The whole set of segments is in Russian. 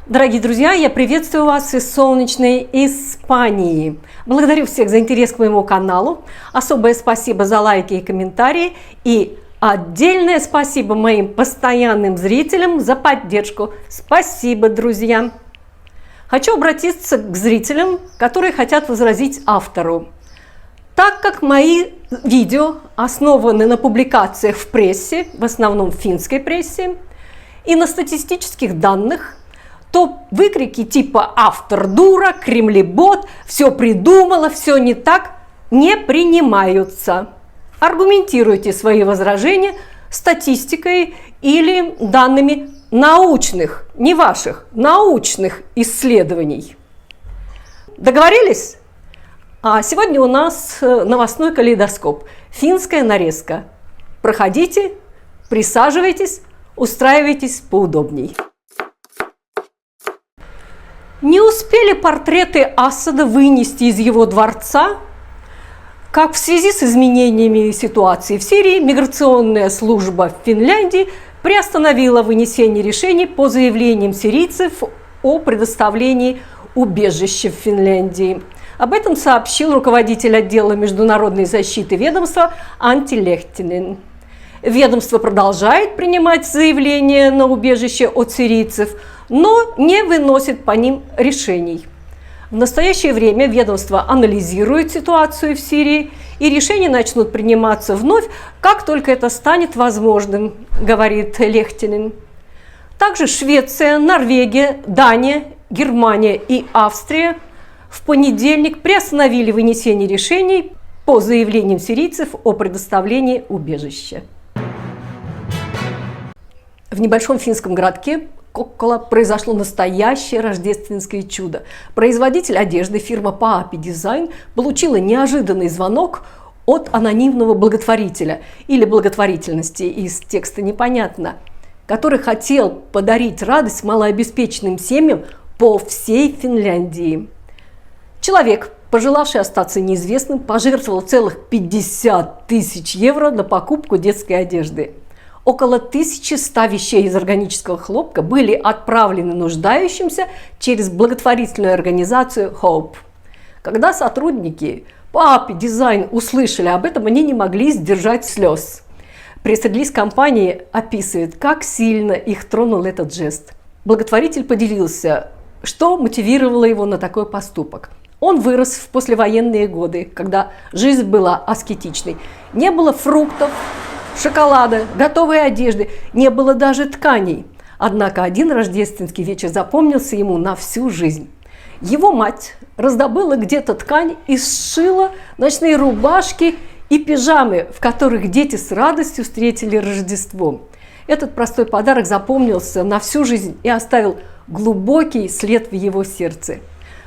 Дорогие друзья, я приветствую вас из солнечной Испании. Благодарю всех за интерес к моему каналу. Особое спасибо за лайки и комментарии. И отдельное спасибо моим постоянным зрителям за поддержку. Спасибо, друзья! Хочу обратиться к зрителям, которые хотят возразить автору. Так как мои видео основаны на публикациях в прессе, в основном в финской прессе, и на статистических данных, то выкрики типа «автор дура», «кремлебот», «все придумала», «все не так» не принимаются. Аргументируйте свои возражения статистикой или данными научных, не ваших, научных исследований. Договорились? А сегодня у нас новостной калейдоскоп, финская нарезка. Проходите, присаживайтесь, устраивайтесь поудобней. Не успели портреты Асада вынести из его дворца, как в связи с изменениями ситуации в Сирии миграционная служба в Финляндии приостановила вынесение решений по заявлениям сирийцев о предоставлении убежища в Финляндии. Об этом сообщил руководитель отдела международной защиты ведомства Анти Лехтинен. Ведомство продолжает принимать заявления на убежище от сирийцев, но не выносит по ним решений. В настоящее время ведомство анализирует ситуацию в Сирии, и решения начнут приниматься вновь, как только это станет возможным, говорит Лехтинен. Также Швеция, Норвегия, Дания, Германия и Австрия в понедельник приостановили вынесение решений по заявлениям сирийцев о предоставлении убежища. В небольшом финском городке Kokkola произошло настоящее рождественское чудо. Производитель одежды, фирма Paapi Design, получила неожиданный звонок от анонимного благотворителя или благотворительности, из текста непонятно, который хотел подарить радость малообеспеченным семьям по всей Финляндии. Человек, пожелавший остаться неизвестным, пожертвовал целых 50 тысяч евро на покупку детской одежды. Около 1100 вещей из органического хлопка были отправлены нуждающимся через благотворительную организацию Hope. Когда сотрудники Paapi Design услышали об этом, они не могли сдержать слез. Пресс-релиз компании описывает, как сильно их тронул этот жест. Благотворитель поделился, что мотивировало его на такой поступок. Он вырос в послевоенные годы, когда жизнь была аскетичной. Не было фруктов, шоколада, готовой одежды, не было даже тканей. Однако один рождественский вечер запомнился ему на всю жизнь. Его мать раздобыла где-то ткань и сшила ночные рубашки и пижамы, в которых дети с радостью встретили Рождество. Этот простой подарок запомнился на всю жизнь и оставил глубокий след в его сердце.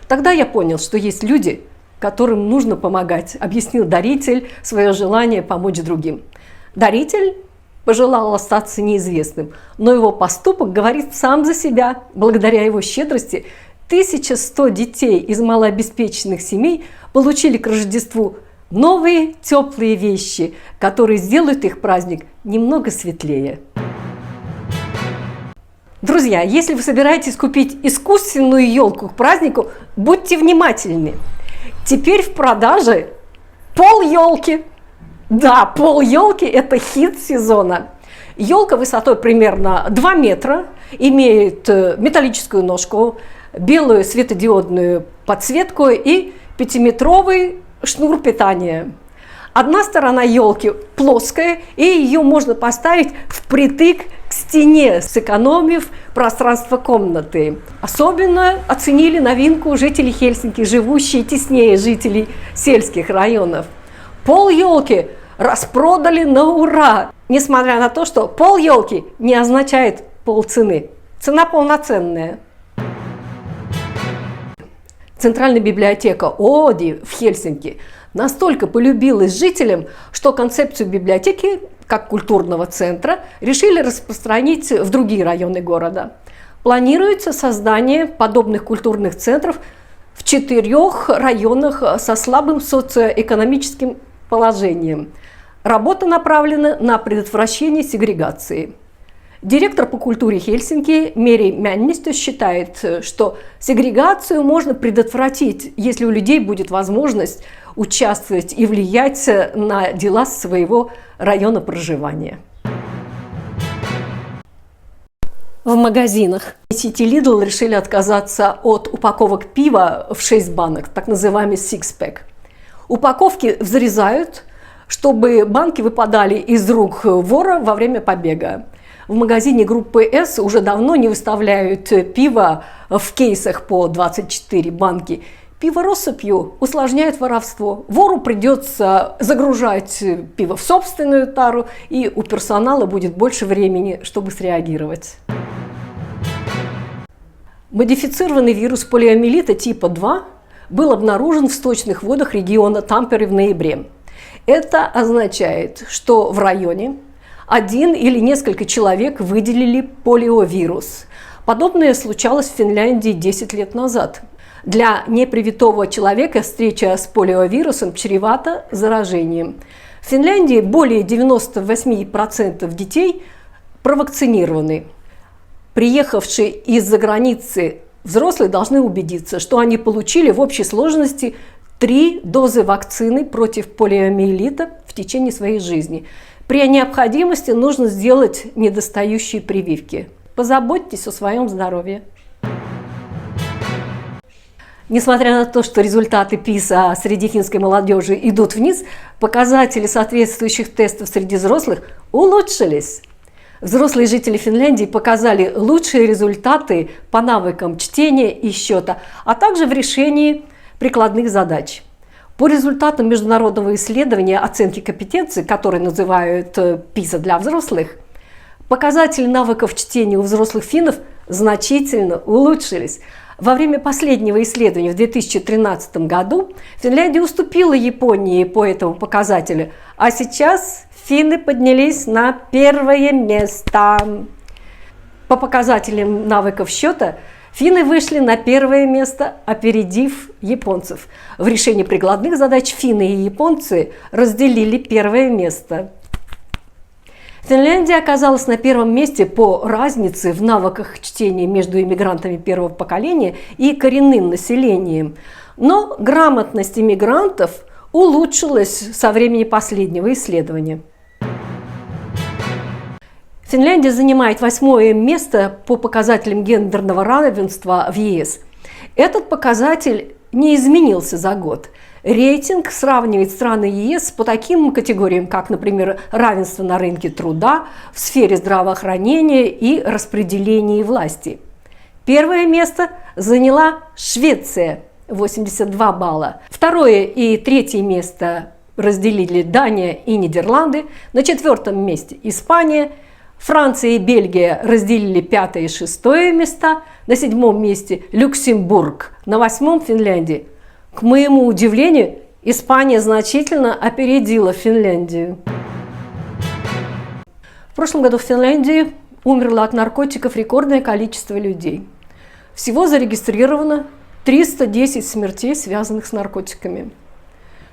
Тогда я понял, что есть люди, которым нужно помогать, объяснил даритель свое желание помочь другим. Даритель пожелал остаться неизвестным, но его поступок говорит сам за себя. Благодаря его щедрости 1100 детей из малообеспеченных семей получили к Рождеству новые теплые вещи, которые сделают их праздник немного светлее. Друзья, если вы собираетесь купить искусственную елку к празднику, будьте внимательны. Теперь в продаже пол елки. Да, пол елки – это хит сезона. Елка высотой примерно 2 метра, имеет металлическую ножку, белую светодиодную подсветку и 5-метровый шнур питания. Одна сторона елки плоская, и ее можно поставить впритык к стене, сэкономив пространство комнаты. Особенно оценили новинку жители Хельсинки, живущие теснее жителей сельских районов. Пол елки распродали на ура, несмотря на то, что пол елки не означает полцены. Цена полноценная. Центральная библиотека Оodi в Хельсинки настолько полюбилась жителям, что концепцию библиотеки как культурного центра решили распространить в другие районы города. Планируется создание подобных культурных центров в 4 районах со слабым социоэкономическим положением. Работа направлена на предотвращение сегрегации. Директор по культуре Хельсинки Мери Мяннистö считает, что сегрегацию можно предотвратить, если у людей будет возможность участвовать и влиять на дела своего района проживания. В магазинах сети Lidl решили отказаться от упаковок пива в 6 банок, так называемый six-pack. Упаковки взрезают, чтобы банки выпадали из рук вора во время побега. В магазине группы S уже давно не выставляют пиво в кейсах по 24 банки. Пиво россыпью усложняет воровство. Вору придется загружать пиво в собственную тару, и у персонала будет больше времени, чтобы среагировать. Модифицированный вирус полиомиелита типа 2 был обнаружен в сточных водах региона Тампере в ноябре. Это означает, что в районе один или несколько человек выделили полиовирус. Подобное случалось в Финляндии 10 лет назад. Для непривитого человека встреча с полиовирусом чревата заражением. В Финляндии более 98% детей провакцинированы. Приехавшие из-за границы взрослые должны убедиться, что они получили в общей сложности 3 дозы вакцины против полиомиелита в течение своей жизни. При необходимости нужно сделать недостающие прививки. Позаботьтесь о своем здоровье. Несмотря на то, что результаты ПИСА среди финской молодежи идут вниз, показатели соответствующих тестов среди взрослых улучшились. Взрослые жители Финляндии показали лучшие результаты по навыкам чтения и счета, а также в решении прикладных задач. По результатам международного исследования оценки компетенций, которые называют ПИСА для взрослых, показатели навыков чтения у взрослых финнов значительно улучшились. Во время последнего исследования в 2013 году Финляндия уступила Японии по этому показателю, а сейчас финны поднялись на первое место. По показателям навыков счета финны вышли на первое место, опередив японцев. В решении прикладных задач финны и японцы разделили первое место. Финляндия оказалась на первом месте по разнице в навыках чтения между иммигрантами первого поколения и коренным населением. Но грамотность иммигрантов улучшилась со времени последнего исследования. Финляндия занимает 8-е место по показателям гендерного равенства в ЕС. Этот показатель не изменился за год. Рейтинг сравнивает страны ЕС по таким категориям, как, например, равенство на рынке труда, в сфере здравоохранения и распределения власти. Первое место заняла Швеция – 82 балла. Второе и третье место разделили Дания и Нидерланды. На 4-м месте Испания. Франция и Бельгия разделили 5-е и 6-е места. На 7-м месте Люксембург. На 8-м Финляндия. К моему удивлению, Испания значительно опередила Финляндию. В прошлом году в Финляндии умерло от наркотиков рекордное количество людей. Всего зарегистрировано 310 смертей, связанных с наркотиками.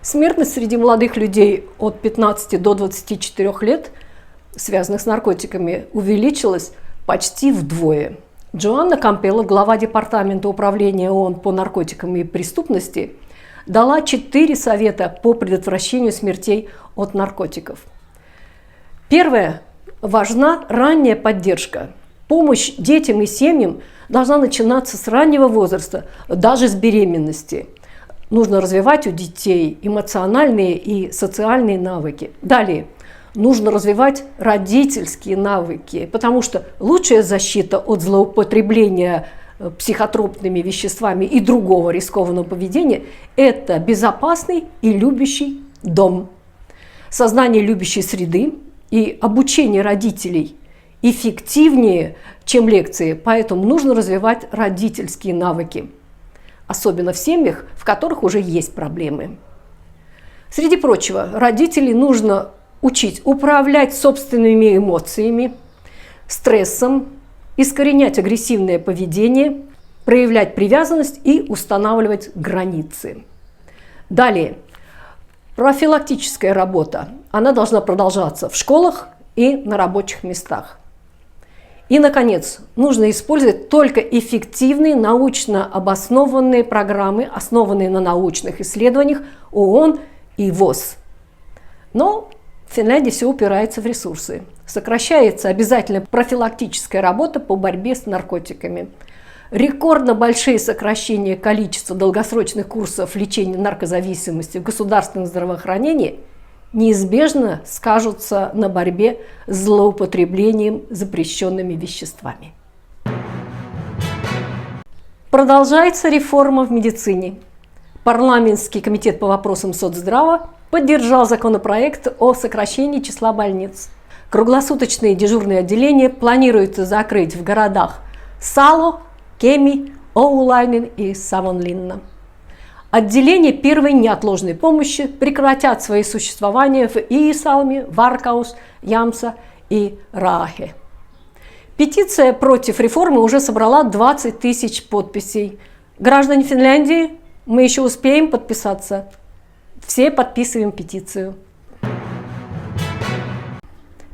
Смертность среди молодых людей от 15 до 24 лет, связанных с наркотиками, увеличилась почти вдвое. Джоанна Кампелло, глава Департамента управления ООН по наркотикам и преступности, дала 4 совета по предотвращению смертей от наркотиков. Первое. Важна ранняя поддержка. Помощь детям и семьям должна начинаться с раннего возраста, даже с беременности. Нужно развивать у детей эмоциональные и социальные навыки. Далее. Нужно развивать родительские навыки, потому что лучшая защита от злоупотребления психотропными веществами и другого рискованного поведения – это безопасный и любящий дом. Создание любящей среды и обучение родителей эффективнее, чем лекции, поэтому нужно развивать родительские навыки, особенно в семьях, в которых уже есть проблемы. Среди прочего, родителей нужно учить управлять собственными эмоциями, стрессом, искоренять агрессивное поведение, проявлять привязанность и устанавливать границы. Далее. Профилактическая работа. Она должна продолжаться в школах и на рабочих местах. И, наконец, нужно использовать только эффективные научно обоснованные программы, основанные на научных исследованиях ООН и ВОЗ. Но в Финляндии все упирается в ресурсы. Сокращается обязательно профилактическая работа по борьбе с наркотиками. Рекордно большие сокращения количества долгосрочных курсов лечения наркозависимости в государственном здравоохранении неизбежно скажутся на борьбе с злоупотреблением запрещенными веществами. Продолжается реформа в медицине. Парламентский комитет по вопросам соцздрава поддержал законопроект о сокращении числа больниц. Круглосуточные дежурные отделения планируется закрыть в городах Сало, Кеми, Оулайнен и Савонлинна. Отделения первой неотложной помощи прекратят свои существования в Иисалме, Варкаус, Ямса и Раахе. Петиция против реформы уже собрала 20 тысяч подписей. Граждане Финляндии, мы еще успеем подписаться. Все подписываем петицию.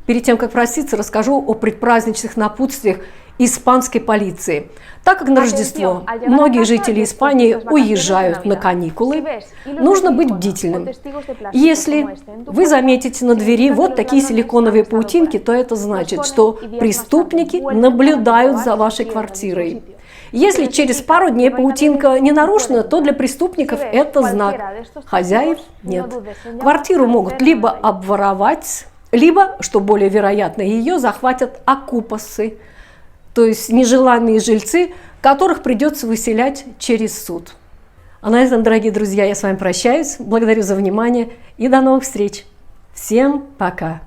Перед тем, как проститься, расскажу о предпраздничных напутствиях испанской полиции. Так как на Рождество многие жители Испании уезжают на каникулы, нужно быть бдительным. Если вы заметите на двери вот такие силиконовые паутинки, то это значит, что преступники наблюдают за вашей квартирой. Если через пару дней паутинка не нарушена, то для преступников это знак. Хозяев нет. Квартиру могут либо обворовать, либо, что более вероятно, ее захватят окупасы, то есть нежеланные жильцы, которых придется выселять через суд. А на этом, дорогие друзья, я с вами прощаюсь. Благодарю за внимание и до новых встреч. Всем пока!